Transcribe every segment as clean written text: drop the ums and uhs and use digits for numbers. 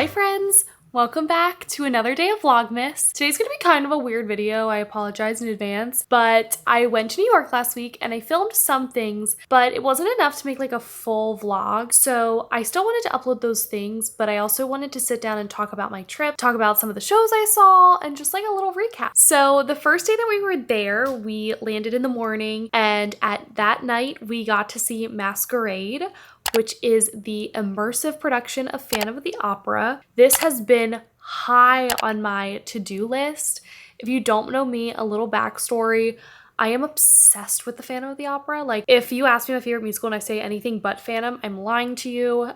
Hi friends! Welcome back to another day of Vlogmas. Today's gonna be kind of a weird video, I apologize in advance, but I went to New York last week and I filmed some things, but it wasn't enough to make like a full vlog. So I still wanted to upload those things, but I also wanted to sit down and talk about my trip, talk about some of the shows I saw, and just like a little recap. So the first day that we were there, we landed in the morning, and at that night we got to see Masquerade, which is the immersive production of Phantom of the Opera. This has been high on my to-do list. If you don't know me, a little backstory, I am obsessed with the Phantom of the Opera. Like, if you ask me my favorite musical and I say anything but Phantom, I'm lying to you.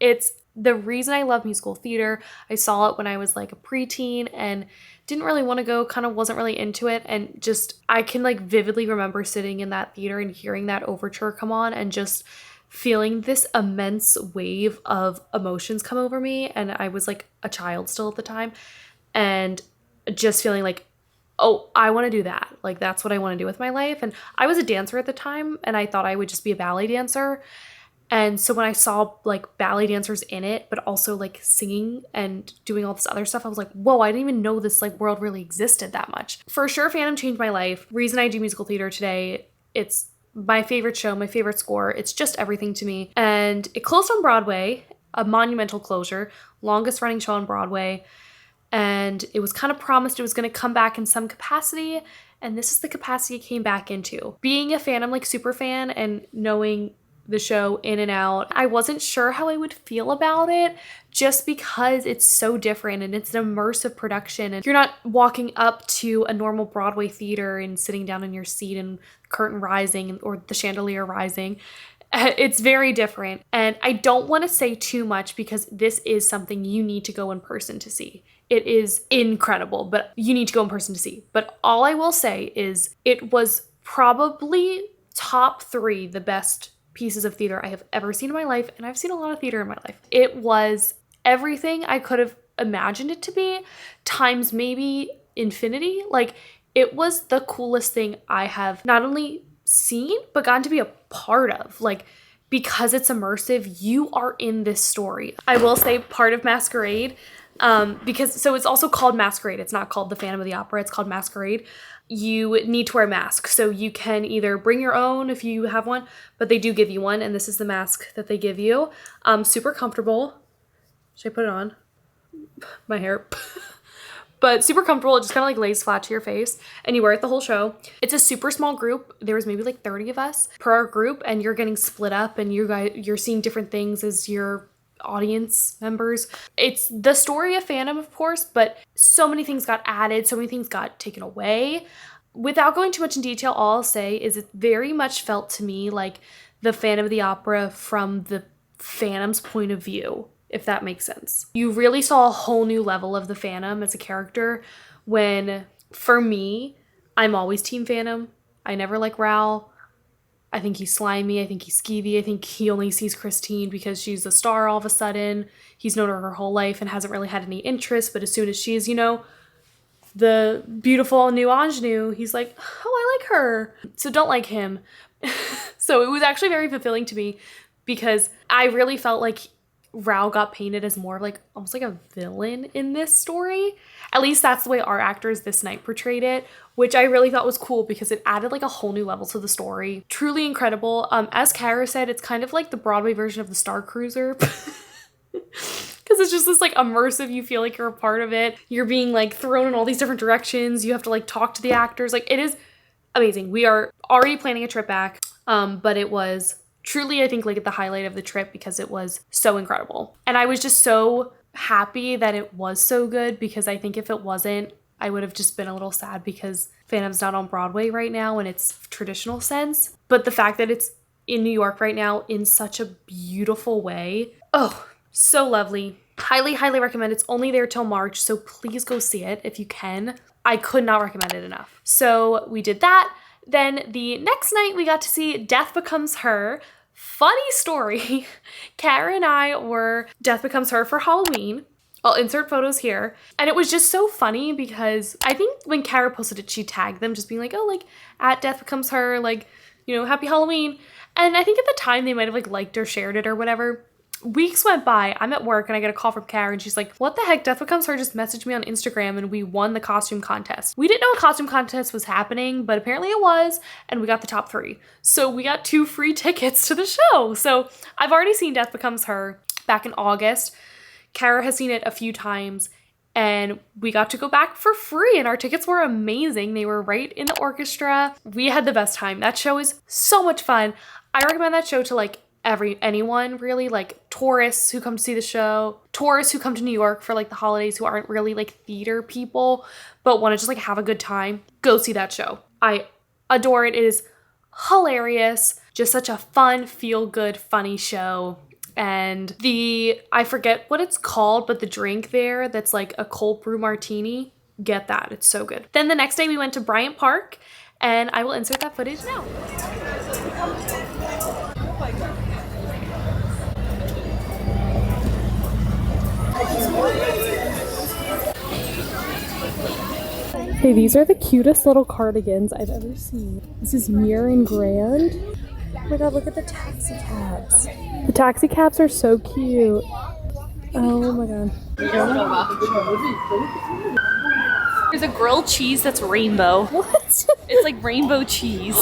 It's the reason I love musical theater. I saw it when I was like a preteen and didn't really want to go, kind of wasn't really into it, and just I can like vividly remember sitting in that theater and hearing that overture come on and just feeling this immense wave of emotions come over me. And I was like a child still at the time, and just feeling like, oh, I want to do that. Like, that's what I want to do with my life. And I was a dancer at the time, and I thought I would just be a ballet dancer. And so when I saw like ballet dancers in it, but also like singing and doing all this other stuff, I was like, whoa, I didn't even know this like world really existed that much. For sure, Phantom changed my life. Reason I do musical theater today, it's my favorite show, my favorite score. It's just everything to me. And it closed on Broadway, a monumental closure, longest running show on Broadway. And it was kind of promised it was going to come back in some capacity. And this is the capacity it came back into. Being a Phantom like super fan and knowing the show in and out, I wasn't sure how I would feel about it just because it's so different and it's an immersive production, and you're not walking up to a normal Broadway theater and sitting down in your seat and curtain rising or the chandelier rising. It's very different, and I don't want to say too much because this is something you need to go in person to see. It is incredible, but you need to go in person to see. But all I will say is it was probably top 3 the best pieces of theater I have ever seen in my life, and I've seen a lot of theater in my life. It was everything I could have imagined it to be, times maybe infinity. Like, it was the coolest thing I have not only seen, but gotten to be a part of. Like, because it's immersive, you are in this story. I will say part of Masquerade, because so it's also called Masquerade. It's not called the Phantom of the Opera. It's called Masquerade. You need to wear a mask. So you can either bring your own if you have one, but they do give you one. And this is the mask that they give you. Super comfortable. Should I put it on? My hair. But super comfortable. It just kind of like lays flat to your face and you wear it the whole show. It's a super small group. There was maybe like 30 of us per our group, and you're getting split up and you're seeing different things as your audience members. It's the story of Phantom, of course, but so many things got added, so many things got taken away. Without going too much in detail, all I'll say is it very much felt to me like the Phantom of the Opera from the Phantom's point of view, if that makes sense. You really saw a whole new level of the Phantom as a character when, for me, I'm always Team Phantom. I never like Raoul. I think he's slimy. I think he's skeevy. I think he only sees Christine because she's a star all of a sudden. He's known her whole life and hasn't really had any interest. But as soon as she's, you know, the beautiful new ingenue, he's like, oh, I like her. So don't like him. So it was actually very fulfilling to me because I really felt like Raoul got painted as more of like almost like a villain in this story. At least that's the way our actors this night portrayed it, which I really thought was cool because it added like a whole new level to the story. Truly incredible. As Kara said, it's kind of like the Broadway version of the Star Cruiser. Because it's just this like immersive, you feel like you're a part of it. You're being like thrown in all these different directions. You have to like talk to the actors. Like, it is amazing. We are already planning a trip back, but it was truly, I think, like the highlight of the trip because it was so incredible. And I was just so happy that it was so good, because I think if it wasn't, I would have just been a little sad because Phantom's not on Broadway right now in its traditional sense. But the fact that it's in New York right now in such a beautiful way, oh, so lovely. Highly, highly recommend. It's only there till March, so please go see it if you can. I could not recommend it enough. So we did that. Then the next night we got to see Death Becomes Her. Funny story. Kara and I were Death Becomes Her for Halloween. I'll insert photos here. And it was just so funny because I think when Kara posted it, she tagged them just being like, oh, like at Death Becomes Her, like, you know, happy Halloween. And I think at the time they might have like liked or shared it or whatever. weeks went by. I'm at work and I get a call from Kara and she's like, what the heck? Death Becomes Her just messaged me on Instagram and we won the costume contest. We didn't know a costume contest was happening, but apparently it was, and we got the top 3. So we got 2 free tickets to the show. So I've already seen Death Becomes Her back in August. Kara has seen it a few times and we got to go back for free and our tickets were amazing. They were right in the orchestra. We had the best time. That show is so much fun. I recommend that show to like anyone really, like tourists who come to see the show, tourists who come to New York for like the holidays who aren't really like theater people but want to just like have a good time. Go see that show. I adore it. It is hilarious. Just such a fun, feel good, funny show. And I forget what it's called, but the drink there that's like a cold brew martini, get that. It's so good. Then the next day we went to Bryant Park and I will insert that footage now. Okay, these are the cutest little cardigans I've ever seen. This is Muir and Grand. Oh my god, look at the taxi cabs. The taxi cabs are so cute. Oh my god. There's a grilled cheese that's rainbow. What? It's like rainbow cheese.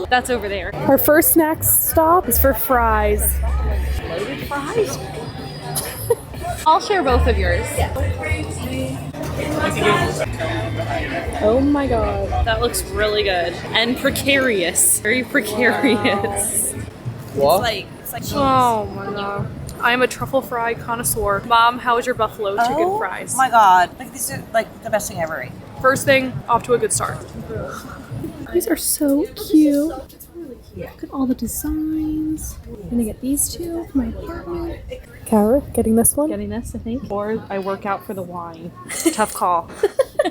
That's over there. Our first snack stop is for fries. Loaded fries? I'll share both of yours. Yeah. Oh my god. That looks really good. And precarious. Very precarious. What? It's like cheese. Oh my god. I'm a truffle fry connoisseur. Mom, how was your buffalo chicken fries? Oh my god. Like these are like the best thing I ever ate. First thing, off to a good start. These are so cute. Look at all the designs. I'm gonna get these 2 for my apartment. Kara, getting this one? Getting this, I think. Or I work out for the wine. Tough call.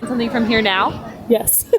Something from here now? Yes.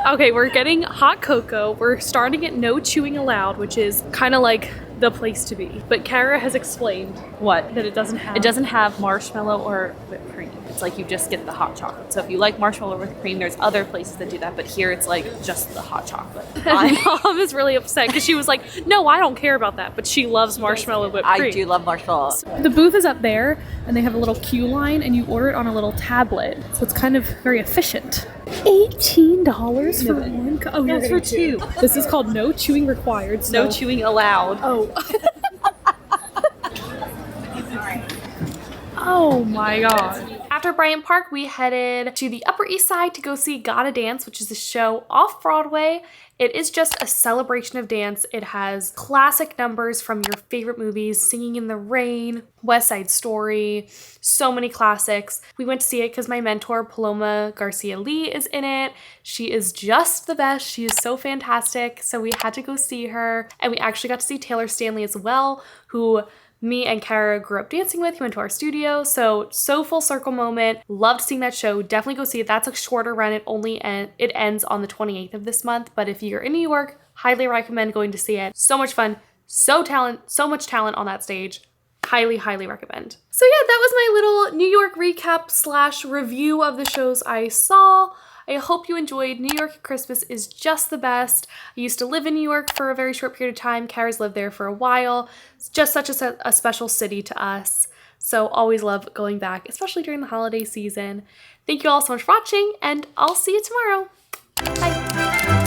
Okay, we're getting hot cocoa. We're starting at no chewing allowed, which is kind of like the place to be. But Kara has explained What? that it doesn't have. It doesn't have marshmallow or whipped cream. It's like you just get the hot chocolate. So if you like marshmallow or whipped cream, there's other places that do that. But here it's like just the hot chocolate. My mom is really upset because she was like, no, I don't care about that. But she loves marshmallow whipped cream. I do love marshmallow. The booth is up there and they have a little queue line and you order it on a little tablet. So it's kind of very efficient. $18 for one cup. Oh, That's for 2. This is called no chewing required. So. No chewing allowed. Oh. Oh my god. After Bryant Park, we headed to the Upper East Side to go see Gotta Dance, which is a show off Broadway. It is just a celebration of dance. It has classic numbers from your favorite movies, Singing in the Rain, West Side Story, so many classics. We went to see it because my mentor, Paloma Garcia Lee, is in it. She is just the best. She is so fantastic. So we had to go see her. And we actually got to see Taylor Stanley as well, who me and Kara grew up dancing with. He went to our studio. So full circle moment. Loved seeing that show. Definitely go see it. That's a shorter run. It ends on the 28th of this month. But if you're in New York, highly recommend going to see it. So much fun. So much talent on that stage. Highly, highly recommend. So yeah, that was my little New York recap / review of the shows I saw. I hope you enjoyed. New York at Christmas is just the best. I used to live in New York for a very short period of time. Kara's lived there for a while. It's just such a special city to us. So always love going back, especially during the holiday season. Thank you all so much for watching, and I'll see you tomorrow. Bye.